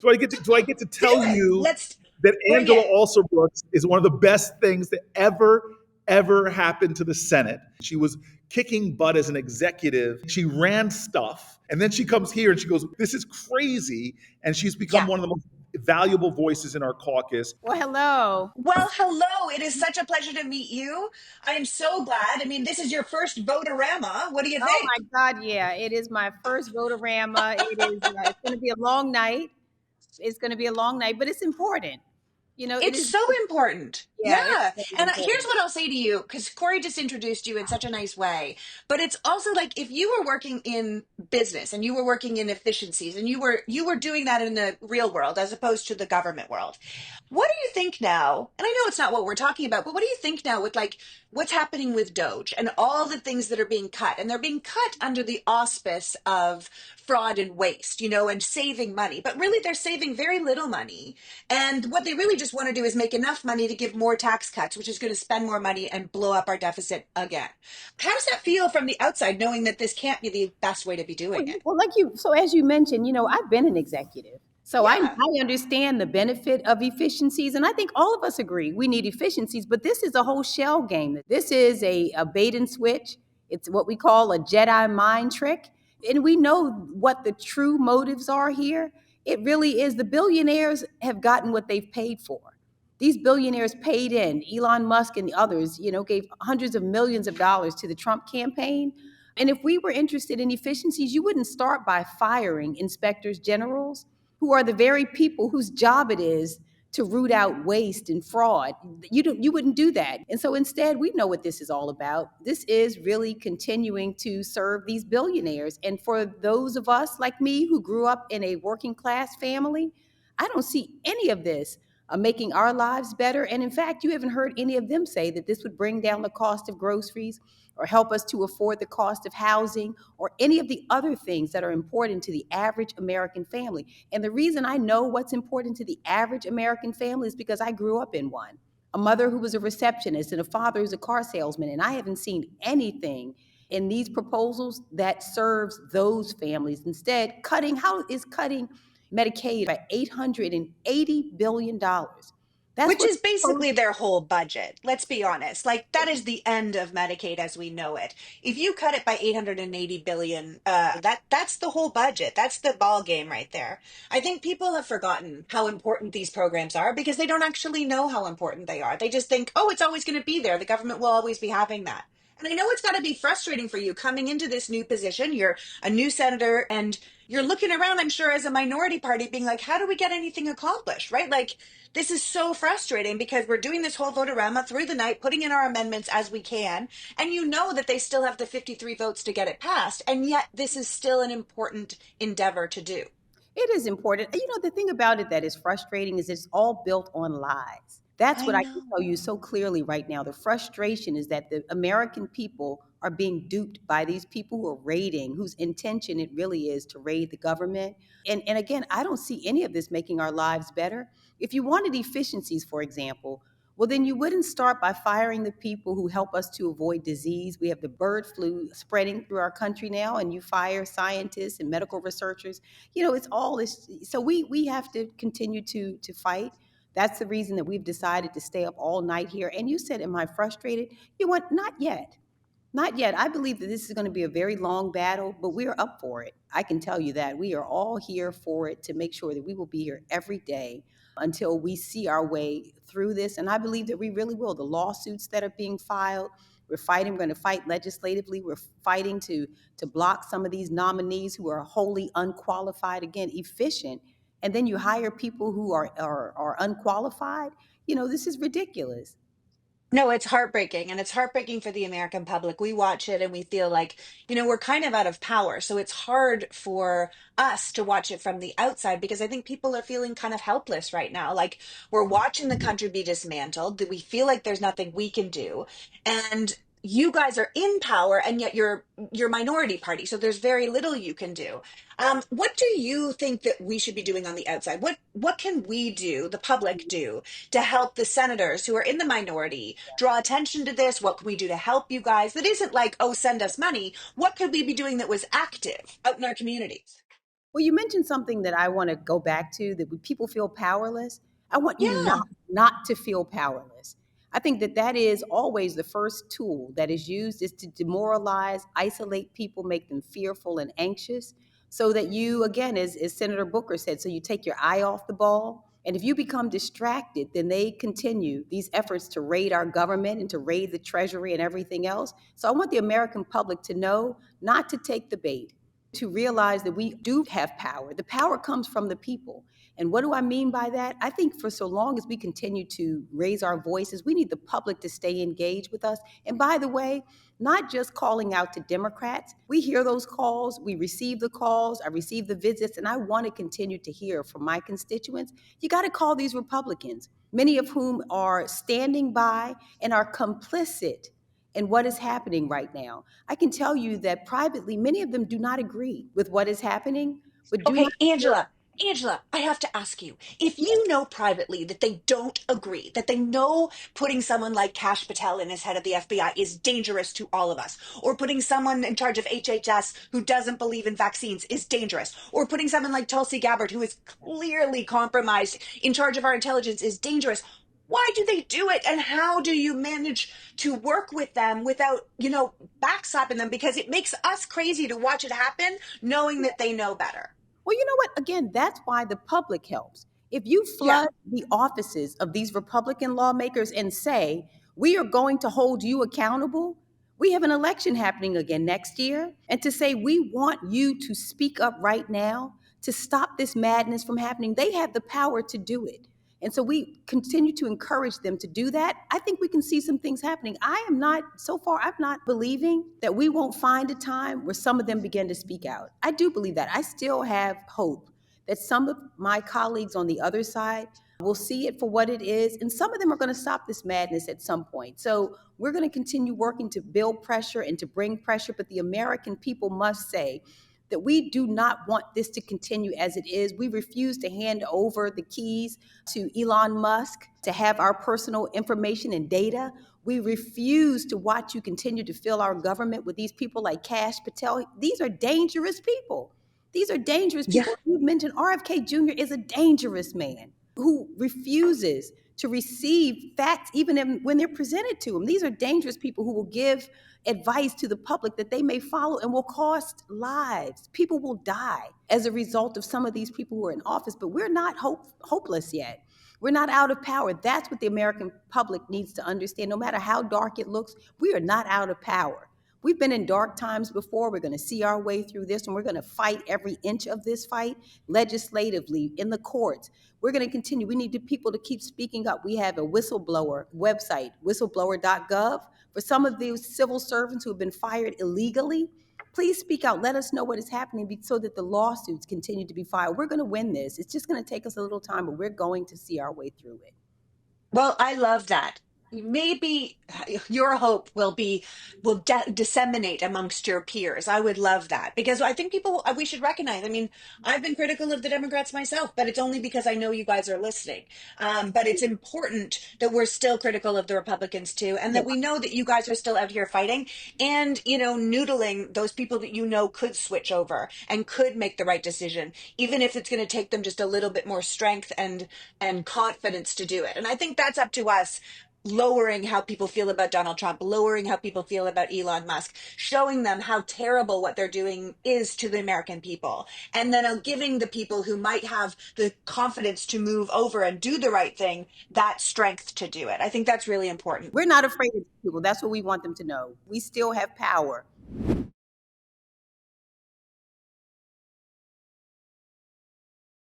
Do I get to Do tell it. you Let's that bring Angela it. Alsobrooks is one of the best things that ever happened to the Senate. She was kicking butt as an executive. She ran stuff. And then she comes here and she goes, "This is crazy." And she's become Yeah. one of the most valuable voices in our caucus. Well, hello. Well, hello. It is such a pleasure to meet you. I am so glad. I mean, this is your first Votorama. What do you Oh think? my God, yeah. It is my first Votorama. It's going to be a long night. It's going to be a long night, but it's important. It It's is, so important. yeah, it's Yeah. very And here's important. what I'll say to you, because Corey just introduced you in such a nice way. But it's also like if you were working in business and you were working in efficiencies and you were doing that in the real world as opposed to the government world. What do you think now? And I know it's not what we're talking about, but what do you think now with like what's happening with Doge and all the things that are being cut? And they're being cut under the auspice of fraud and waste, and saving money. But really, they're saving very little money. And what they really just want to do is make enough money to give more tax cuts, which is going to spend more money and blow up our deficit again. How does that feel from the outside, knowing that this can't be the best way to be doing it? Well, so as you mentioned, I've been an executive. So Yeah. I understand the benefit of efficiencies. And I think all of us agree we need efficiencies, but this is a whole shell game. This is a bait and switch. It's what we call a Jedi mind trick. And we know what the true motives are here. It really is the billionaires have gotten what they've paid for. These billionaires paid in. Elon Musk and the others, gave hundreds of millions of dollars to the Trump campaign. And if we were interested in efficiencies, you wouldn't start by firing inspectors generals, who are the very people whose job it is to root out waste and fraud. You wouldn't do that. And so instead, we know what this is all about. This is really continuing to serve these billionaires. And for those of us like me who grew up in a working class family, I don't see any of this making our lives better. And in fact, you haven't heard any of them say that this would bring down the cost of groceries or help us to afford the cost of housing or any of the other things that are important to the average American family. And the reason I know what's important to the average American family is because I grew up in one. A mother who was a receptionist and a father who's a car salesman. And I haven't seen anything in these proposals that serves those families. Instead, how is cutting Medicaid by $880 billion? That's Which what's is basically proposed. their whole budget. Let's be honest. Like that is the end of Medicaid as we know it. If you cut it by 880 billion, that's the whole budget. That's the ball game right there. I think people have forgotten how important these programs are because they don't actually know how important they are. They just think, "Oh, it's always going to be there. The government will always be having that." And I know it's got to be frustrating for you coming into this new position. You're a new senator and you're looking around, I'm sure, as a minority party, being like, how do we get anything accomplished? Right? Like, this is so frustrating because we're doing this whole votorama through the night, putting in our amendments as we can, and you know that they still have the 53 votes to get it passed, and yet this is still an important endeavor to do. It is important. The thing about it that is frustrating is it's all built on lies. That's I what I can know. tell you so clearly right now. The frustration is that the American people are being duped by these people who are raiding, whose intention it really is to raid the government. And again, I don't see any of this making our lives better. If you wanted efficiencies, for example, well, then you wouldn't start by firing the people who help us to avoid disease. We have the bird flu spreading through our country now, and you fire scientists and medical researchers. It's all this. So we have to continue to fight. That's the reason that we've decided to stay up all night here. And you said, am I frustrated? Not yet. Not yet. I believe that this is going to be a very long battle, but we're up for it. I can tell you that. We are all here for it to make sure that we will be here every day until we see our way through this. And I believe that we really will. The lawsuits that are being filed, we're fighting. We're going to fight legislatively. We're fighting to block some of these nominees who are wholly unqualified, again, efficient. And then you hire people who are unqualified. This is ridiculous. No, it's heartbreaking, and it's heartbreaking for the American public. We watch it and we feel like, we're kind of out of power. So it's hard for us to watch it from the outside because I think people are feeling kind of helpless right now. Like we're watching the country be dismantled, that we feel like there's nothing we can do. And you guys are in power and yet you're minority party. So there's very little you can do. What do you think that we should be doing on the outside? What can we do, the public do, to help the senators who are in the minority draw attention to this? What can we do to help you guys? That isn't like, oh, send us money. What could we be doing that was active out in our communities? Well, you mentioned something that I want to go back to, that when people feel powerless, I want you Yeah. not to feel powerless. I think that that is always the first tool that is used, is to demoralize, isolate people, make them fearful and anxious, so that you, again, as Senator Booker said, so you take your eye off the ball. And if you become distracted, then they continue these efforts to raid our government and to raid the Treasury and everything else. So I want the American public to know not to take the bait, to realize that we do have power. The power comes from the people. And what do I mean by that? I think for so long as we continue to raise our voices, we need the public to stay engaged with us. And by the way, not just calling out to Democrats. We hear those calls, we receive the calls, I receive the visits, and I want to continue to hear from my constituents. You got to call these Republicans, many of whom are standing by and are complicit in what is happening right now. I can tell you that privately, many of them do not agree with what is happening, but do not Okay, feel. Angela, I have to ask you, if you know privately that they don't agree, that they know putting someone like Kash Patel in as head of the FBI is dangerous to all of us, or putting someone in charge of HHS who doesn't believe in vaccines is dangerous, or putting someone like Tulsi Gabbard, who is clearly compromised, in charge of our intelligence is dangerous. Why do they do it? And how do you manage to work with them without, backslapping them? Because it makes us crazy to watch it happen, knowing that they know better. Well, you know what? Again, that's why the public helps. If you Yeah. flood the offices of these Republican lawmakers and say, we are going to hold you accountable, we have an election happening again next year. And to say, we want you to speak up right now to stop this madness from happening, they have the power to do it. And so we continue to encourage them to do that. I think we can see some things happening. I am not, so far, I'm not believing that we won't find a time where some of them begin to speak out. I do believe that. I still have hope that some of my colleagues on the other side will see it for what it is. And some of them are going to stop this madness at some point. So we're going to continue working to build pressure and to bring pressure. But the American people must say, that we do not want this to continue as it is. We refuse to hand over the keys to Elon Musk to have our personal information and data. We refuse to watch you continue to fill our government with these people like Kash Patel. These are dangerous people. These are dangerous Yeah. people. You mentioned RFK Jr. is a dangerous man who refuses to receive facts even when they're presented to him. These are dangerous people who will give advice to the public that they may follow and will cost lives. People will die as a result of some of these people who are in office, but we're not hopeless yet. We're not out of power. That's what the American public needs to understand. No matter how dark it looks, we are not out of power. We've been in dark times before. We're going to see our way through this, and we're going to fight every inch of this fight legislatively, in the courts. We're going to continue. We need people to keep speaking up. We have a whistleblower website, whistleblower.gov, for some of these civil servants who have been fired illegally. Please speak out. Let us know what is happening so that the lawsuits continue to be filed. We're going to win this. It's just going to take us a little time, but we're going to see our way through it. Well, I love that. Maybe your hope will disseminate amongst your peers. I would love that because I think we should recognize. I mean, I've been critical of the Democrats myself, but it's only because I know you guys are listening. But it's important that we're still critical of the Republicans too, and Yeah. that we know that you guys are still out here fighting and noodling those people that could switch over and could make the right decision, even if it's going to take them just a little bit more strength and confidence to do it. And I think that's up to us, lowering how people feel about Donald Trump, lowering how people feel about Elon Musk, showing them how terrible what they're doing is to the American people, and then giving the people who might have the confidence to move over and do the right thing that strength to do it. I think that's really important. We're not afraid of people. That's what we want them to know. We still have power.